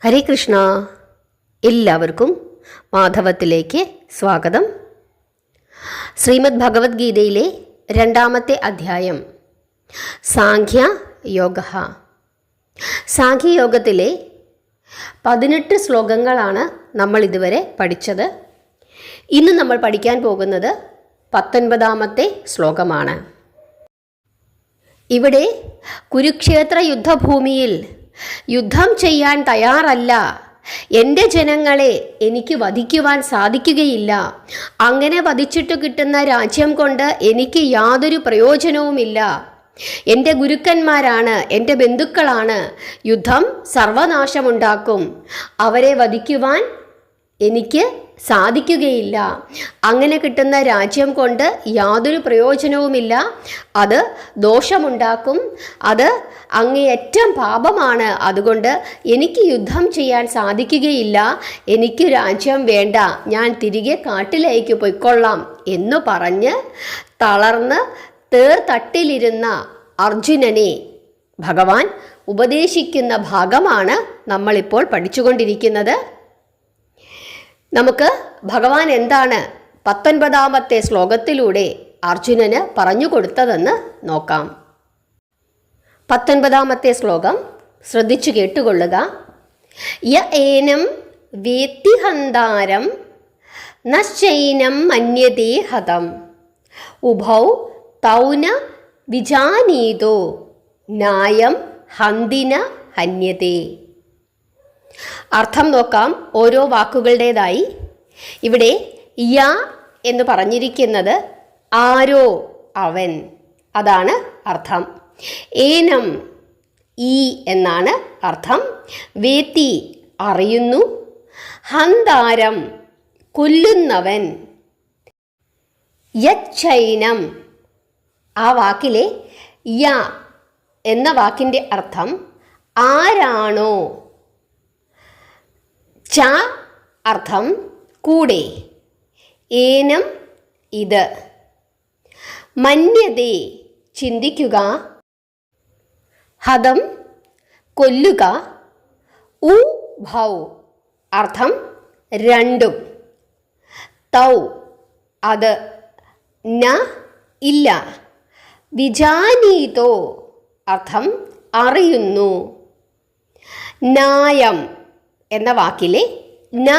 ഹരേ കൃഷ്ണ. എല്ലാവർക്കും മാധവത്തിലേക്ക് സ്വാഗതം. ശ്രീമദ് ഭഗവത്ഗീതയിലെ 2-ാമത്തെ അധ്യായം സാഖ്യയോഗ. സാഖ്യയോഗത്തിലെ 18 ശ്ലോകങ്ങളാണ് നമ്മൾ ഇതുവരെ പഠിച്ചത്. ഇന്ന് നമ്മൾ പഠിക്കാൻ പോകുന്നത് 19-ാമത്തെ ശ്ലോകമാണ്. ഇവിടെ കുരുക്ഷേത്ര യുദ്ധഭൂമിയിൽ യുദ്ധം ചെയ്യാൻ തയ്യാറല്ല, എൻ്റെ ജനങ്ങളെ എനിക്ക് വധിക്കുവാൻ സാധിക്കുകയില്ല, അങ്ങനെ വധിച്ചിട്ട് കിട്ടുന്ന രാജ്യം കൊണ്ട് എനിക്ക് യാതൊരു പ്രയോജനവുമില്ല, എൻ്റെ ഗുരുക്കന്മാരാണ്, എൻ്റെ ബന്ധുക്കളാണ്, യുദ്ധം സർവനാശമുണ്ടാക്കും, അവരെ വധിക്കുവാൻ എനിക്ക് സാധിക്കുകയില്ല, അങ്ങനെ കിട്ടുന്ന രാജ്യം കൊണ്ട് യാതൊരു പ്രയോജനവുമില്ല, അത് ദോഷമുണ്ടാക്കും, അത് അങ്ങേയറ്റം പാപമാണ്, അതുകൊണ്ട് എനിക്ക് യുദ്ധം ചെയ്യാൻ സാധിക്കുകയില്ല, എനിക്ക് രാജ്യം വേണ്ട, ഞാൻ തിരികെ കാട്ടിലേക്ക് പൊയ്ക്കൊള്ളാം എന്നു പറഞ്ഞ് തളർന്ന് തേർത്തട്ടിലിരുന്ന അർജുനനെ ഭഗവാൻ ഉപദേശിക്കുന്ന ഭാഗമാണ് നമ്മളിപ്പോൾ പഠിച്ചുകൊണ്ടിരിക്കുന്നത്. നമുക്ക് ഭഗവാൻ എന്താണ് 19-ാമത്തെ ശ്ലോകത്തിലൂടെ അർജുനന് പറഞ്ഞു കൊടുത്തതെന്ന് നോക്കാം. 19-ാമത്തെ ശ്ലോകം ശ്രദ്ധിച്ചു കേട്ടുകൊള്ളുക. യ ഏനം വേത്തി ഹന്താരം നശ്ചൈനം മന്യതേ ഹതം ഉഭൗ തൗന വിജാനീതോ നായം ഹന്തിന ഹന്യതേ. അർത്ഥം നോക്കാം ഓരോ വാക്കുകളുടേതായി. ഇവിടെ യ എന്ന് പറഞ്ഞിരിക്കുന്നത് ആരോ, അവൻ, അതാണ് അർത്ഥം. ഏനം, ഈ എന്നാണ് അർത്ഥം. വേത്തി, അറിയുന്നു. ഹന്താരം, കൊല്ലുന്നവൻ. യച്ചൈനം, ആ വാക്കിലെ യ എന്ന വാക്കിൻ്റെ അർത്ഥം ആരാണോ. ച അർത്ഥം കൂടെ. ഏനം, ഇത്. മന്യതേ, ചിന്തിക്കുക. ഹതം, കൊല്ലുക. ഉഭൗ, അർത്ഥം രണ്ടും. തൗ, അത്. ന, ഇല്ല. വിജാനീതോ, അർത്ഥം അറിയുന്നു. നായം എന്ന വാക്കിലെ ന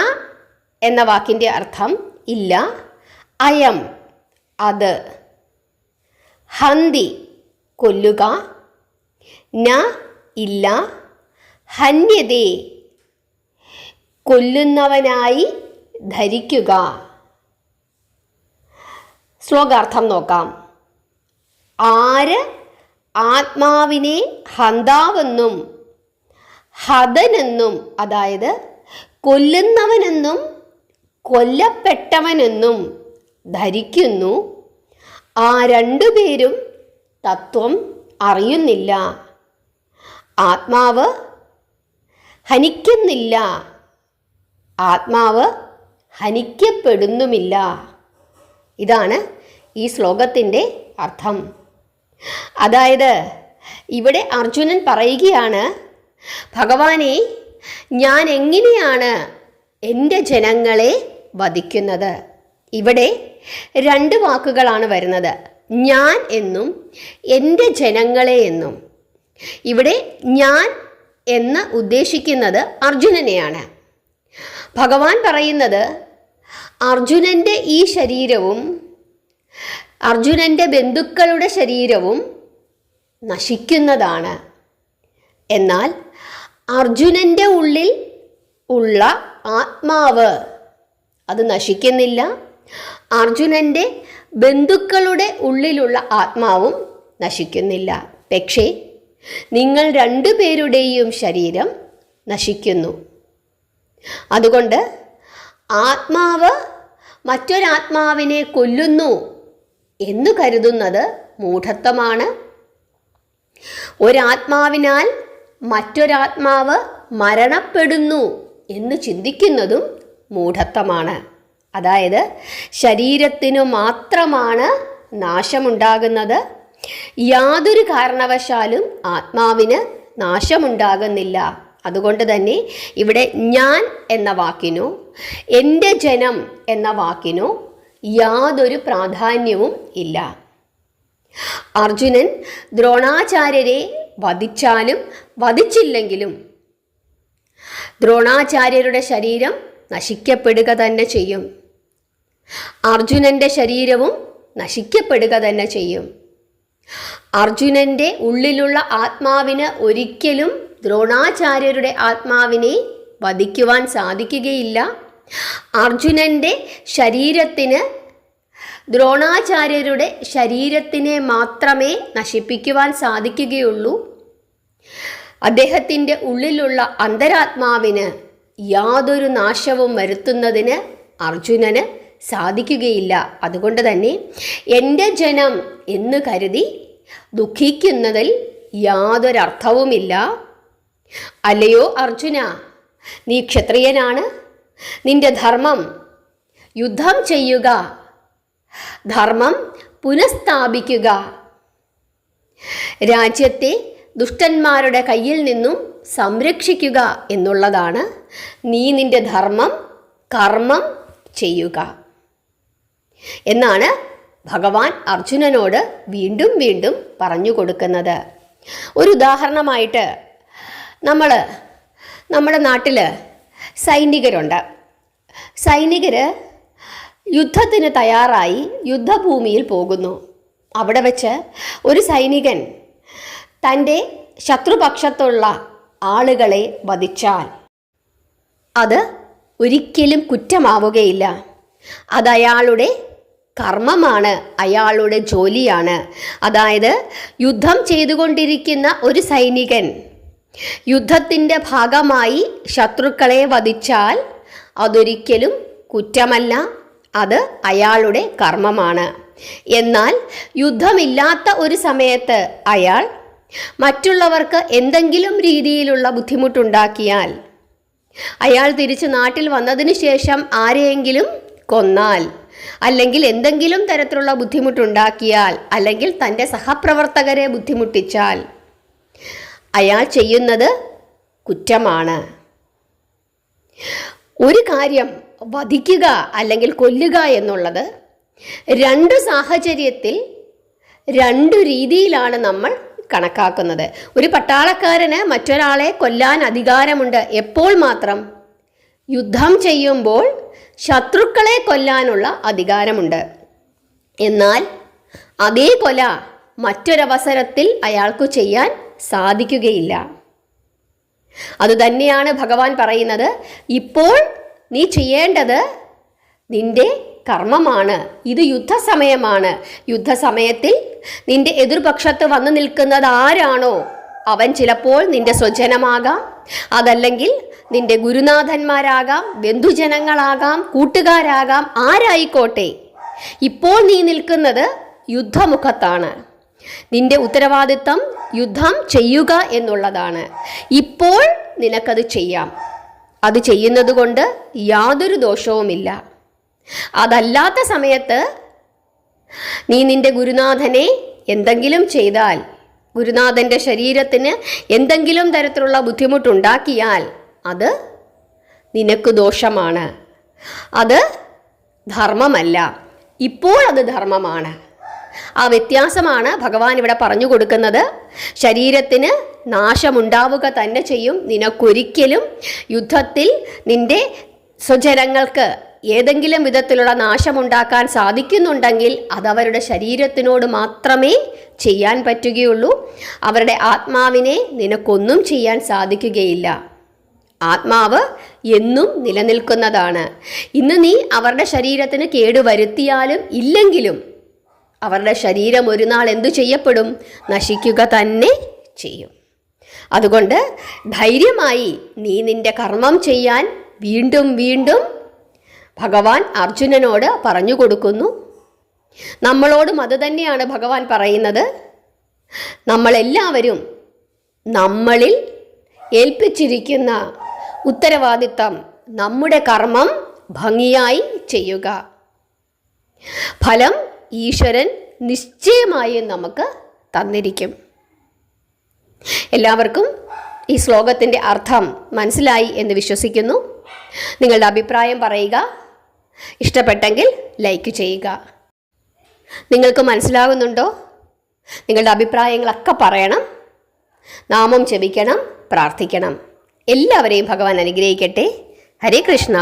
എന്ന വാക്കിൻ്റെ അർത്ഥം ഇല്ല. അയം, അത്. ഹന്തി, കൊല്ലുക. ന, ഇല്ല. ഹന്യതേ, കൊല്ലുന്നവനായി ധരിക്കുക. ശ്ലോകാർത്ഥം നോക്കാം. ആര് ആത്മാവിനെ ഹന്താവെന്നും ഹതനെന്നും, അതായത് കൊല്ലുന്നവനെന്നും കൊല്ലപ്പെട്ടവനെന്നും ധരിക്കുന്നു, ആ രണ്ടുപേരും തത്വം അറിയുന്നില്ല. ആത്മാവ് ഹനിക്കുന്നില്ല, ആത്മാവ് ഹനിക്കപ്പെടുന്നുമില്ല. ഇതാണ് ഈ ശ്ലോകത്തിൻ്റെ അർത്ഥം. അതായത് ഇവിടെ അർജുനൻ പറയുകയാണ്, ഭഗവാനെ, ഞാൻ എങ്ങനെയാണ് എൻ്റെ ജനങ്ങളെ വധിക്കുന്നത്? ഇവിടെ 2 വാക്കുകളാണ് വരുന്നത്, ഞാൻ എന്നും എൻ്റെ ജനങ്ങളെ എന്നും. ഇവിടെ ഞാൻ എന്ന് ഉദ്ദേശിക്കുന്നത് അർജുനനെയാണ്. ഭഗവാൻ പറയുന്നത് അർജുനൻ്റെ ഈ ശരീരവും അർജുനൻ്റെ ബന്ധുക്കളുടെ ശരീരവും നശിക്കുന്നതാണ്. എന്നാൽ അർജുനൻ്റെ ഉള്ളിൽ ഉള്ള ആത്മാവ് അത് നശിക്കുന്നില്ല. അർജുനൻ്റെ ബന്ധുക്കളുടെ ഉള്ളിലുള്ള ആത്മാവും നശിക്കുന്നില്ല. പക്ഷേ നിങ്ങൾ 2 പേരുടെയും ശരീരം നശിക്കുന്നു. അതുകൊണ്ട് ആത്മാവ് മറ്റൊരാത്മാവിനെ കൊല്ലുന്നു എന്ന് കരുതുന്നത് മൂഢത്വമാണ്. ഒരാത്മാവിനാൽ മറ്റൊരാത്മാവ് മരണപ്പെടുന്നു എന്ന് ചിന്തിക്കുന്നതും മൂഢത്വമാണ്. അതായത് ശരീരത്തിനു മാത്രമാണ് നാശമുണ്ടാകുന്നത്, യാതൊരു കാരണവശാലും ആത്മാവിന് നാശമുണ്ടാകുന്നില്ല. അതുകൊണ്ട് തന്നെ ഇവിടെ ഞാൻ എന്ന വാക്കിനോ എൻ്റെ ജനം എന്ന വാക്കിനോ യാതൊരു പ്രാധാന്യവും ഇല്ല. അർജുനൻ ദ്രോണാചാര്യരെ വധിച്ചാലും വധിച്ചില്ലെങ്കിലും ദ്രോണാചാര്യരുടെ ശരീരം നശിക്കപ്പെടുക തന്നെ ചെയ്യും. അർജുനൻ്റെ ശരീരവും നശിക്കപ്പെടുക തന്നെ ചെയ്യും. അർജുനൻ്റെ ഉള്ളിലുള്ള ആത്മാവിന് ഒരിക്കലും ദ്രോണാചാര്യരുടെ ആത്മാവിനെ വധിക്കുവാൻ സാധിക്കുകയില്ല. അർജുനൻ്റെ ശരീരത്തിന് ദ്രോണാചാര്യരുടെ ശരീരത്തിനെ മാത്രമേ നശിപ്പിക്കുവാൻ സാധിക്കുകയുള്ളൂ. അദ്ദേഹത്തിൻ്റെ ഉള്ളിലുള്ള അന്തരാത്മാവിന് യാതൊരു നാശവും വരുത്തുന്നതിന് അർജുനന് സാധിക്കുകയില്ല. അതുകൊണ്ട് തന്നെ എൻ്റെ ജനം എന്ന് കരുതി ദുഃഖിക്കുന്നതിൽ യാതൊരർത്ഥവുമില്ല. അല്ലയോ അർജുന, നീ ക്ഷത്രിയനാണ്. നിന്റെ ധർമ്മം യുദ്ധം ചെയ്യുക, ധർമ്മം പുനഃസ്ഥാപിക്കുക, രാജ്യത്തെ ദുഷ്ടന്മാരുടെ കയ്യിൽ നിന്നും സംരക്ഷിക്കുക എന്നുള്ളതാണ്. നീ നിന്റെ ധർമ്മം കർമ്മം ചെയ്യുക എന്നാണ് ഭഗവാൻ അർജുനനോട് വീണ്ടും വീണ്ടും പറഞ്ഞു കൊടുക്കുന്നത്. ഒരു ഉദാഹരണമായിട്ട് നമ്മുടെ നാട്ടിൽ സൈനികരുണ്ട്. സൈനികർ യുദ്ധത്തിന് തയ്യാറായി യുദ്ധഭൂമിയിൽ പോകുന്നു. അവിടെ വെച്ച് ഒരു സൈനികൻ തൻ്റെ ശത്രുപക്ഷത്തുള്ള ആളുകളെ വധിച്ചാൽ അത് ഒരിക്കലും കുറ്റമാവുകയില്ല. അതയാളുടെ കർമ്മമാണ്, അയാളുടെ ജോലിയാണ്. അതായത് യുദ്ധം ചെയ്തുകൊണ്ടിരിക്കുന്ന ഒരു സൈനികൻ യുദ്ധത്തിൻ്റെ ഭാഗമായി ശത്രുക്കളെ വധിച്ചാൽ അതൊരിക്കലും കുറ്റമല്ല, അത് അയാളുടെ കർമ്മമാണ്. എന്നാൽ യുദ്ധമില്ലാത്ത ഒരു സമയത്ത് അയാൾ മറ്റുള്ളവർക്ക് എന്തെങ്കിലും രീതിയിലുള്ള ബുദ്ധിമുട്ടുണ്ടാക്കിയാൽ, അയാൾ തിരിച്ച് നാട്ടിൽ വന്നതിന് ശേഷം ആരെയെങ്കിലും കൊന്നാൽ, അല്ലെങ്കിൽ എന്തെങ്കിലും തരത്തിലുള്ള ബുദ്ധിമുട്ടുണ്ടാക്കിയാൽ, അല്ലെങ്കിൽ തൻ്റെ സഹപ്രവർത്തകരെ ബുദ്ധിമുട്ടിച്ചാൽ അയാൾ ചെയ്യുന്നത് കുറ്റമാണ്. ഒരു കാര്യം വധിക്കുക അല്ലെങ്കിൽ കൊല്ലുക എന്നുള്ളത് രണ്ട് സാഹചര്യത്തിൽ രണ്ട് രീതിയിലാണ് നമ്മൾ കണക്കാക്കുന്നത്. ഒരു പട്ടാളക്കാരന് മറ്റൊരാളെ കൊല്ലാൻ അധികാരമുണ്ട്. എപ്പോൾ മാത്രം? യുദ്ധം ചെയ്യുമ്പോൾ ശത്രുക്കളെ കൊല്ലാനുള്ള അധികാരമുണ്ട്. എന്നാൽ അതേ കൊല മറ്റൊരവസരത്തിൽ അയാൾക്ക് ചെയ്യാൻ സാധിക്കുകയില്ല. അതുതന്നെയാണ് ഭഗവാൻ പറയുന്നത്, ഇപ്പോൾ നീ ചെയ്യേണ്ടത് നിന്റെ കർമ്മമാണ്. ഇത് യുദ്ധസമയമാണ്. യുദ്ധസമയത്തിൽ നിന്റെ എതിർപക്ഷത്ത് വന്നു നിൽക്കുന്നത് ആരാണോ അവൻ ചിലപ്പോൾ നിന്റെ സ്വജനമാകാം, അതല്ലെങ്കിൽ നിന്റെ ഗുരുനാഥന്മാരാകാം, ബന്ധുജനങ്ങളാകാം, കൂട്ടുകാരാകാം, ആരായിക്കോട്ടെ. ഇപ്പോൾ നീ നിൽക്കുന്നത് യുദ്ധമുഖത്താണ്. നിന്റെ ഉത്തരവാദിത്തം യുദ്ധം ചെയ്യുക എന്നുള്ളതാണ്. ഇപ്പോൾ നിനക്കത് ചെയ്യാം. അത് ചെയ്യുന്നത് കൊണ്ട് യാതൊരു ദോഷവുമില്ല. അതല്ലാത്ത സമയത്ത് നീ നിന്റെ ഗുരുനാഥനെ എന്തെങ്കിലും ചെയ്താൽ, ഗുരുനാഥൻ്റെ ശരീരത്തിന് എന്തെങ്കിലും തരത്തിലുള്ള ബുദ്ധിമുട്ടുണ്ടാക്കിയാൽ അത് നിനക്ക് ദോഷമാണ്. അത് ധർമ്മമല്ല. ഇപ്പോൾ അത് ധർമ്മമാണ്. ആ വ്യത്യാസമാണ് ഭഗവാൻ ഇവിടെ പറഞ്ഞു കൊടുക്കുന്നത്. ശരീരത്തിന് നാശമുണ്ടാവുക തന്നെ ചെയ്യും. നിനക്കൊരിക്കലും യുദ്ധത്തിൽ നിന്റെ സ്വജനങ്ങൾക്ക് ഏതെങ്കിലും വിധത്തിലുള്ള നാശമുണ്ടാക്കാൻ സാധിക്കുന്നുണ്ടെങ്കിൽ അതവരുടെ ശരീരത്തിനോട് മാത്രമേ ചെയ്യാൻ പറ്റുകയുള്ളൂ. അവരുടെ ആത്മാവിനെ നിനക്കൊന്നും ചെയ്യാൻ സാധിക്കുകയില്ല. ആത്മാവ് എന്നും നിലനിൽക്കുന്നതാണ്. ഇന്ന് നീ അവരുടെ ശരീരത്തിന് കേടുവരുത്തിയാലും ഇല്ലെങ്കിലും അവരുടെ ശരീരം ഒരു നാൾ എന്തു ചെയ്യപ്പെടും? നശിക്കുക തന്നെ ചെയ്യും. അതുകൊണ്ട് ധൈര്യമായി നീ നിന്റെ കർമ്മം ചെയ്യാൻ വീണ്ടും വീണ്ടും ഭഗവാൻ അർജുനനോട് പറഞ്ഞു കൊടുക്കുന്നു. നമ്മളോടും അത് തന്നെയാണ് ഭഗവാൻ പറയുന്നത്. നമ്മളെല്ലാവരും നമ്മളിൽ ഏൽപ്പിച്ചിരിക്കുന്ന ഉത്തരവാദിത്തം, നമ്മുടെ കർമ്മം ഭംഗിയായി ചെയ്യുക. ഫലം ഈശ്വരൻ നിശ്ചയമായും നമുക്ക് തന്നിരിക്കും. എല്ലാവർക്കും ഈ ശ്ലോകത്തിൻ്റെ അർത്ഥം മനസ്സിലായി എന്ന് വിശ്വസിക്കുന്നു. നിങ്ങളുടെ അഭിപ്രായം പറയുക. ഇഷ്ടപ്പെട്ടെങ്കിൽ ലൈക്ക് ചെയ്യുക. നിങ്ങൾക്ക് മനസ്സിലാകുന്നുണ്ടോ? നിങ്ങളുടെ അഭിപ്രായങ്ങളൊക്കെ പറയണം. നാമം ജപിക്കണം, പ്രാർത്ഥിക്കണം. എല്ലാവരെയും ഭഗവാൻ അനുഗ്രഹിക്കട്ടെ. ഹരേ കൃഷ്ണ.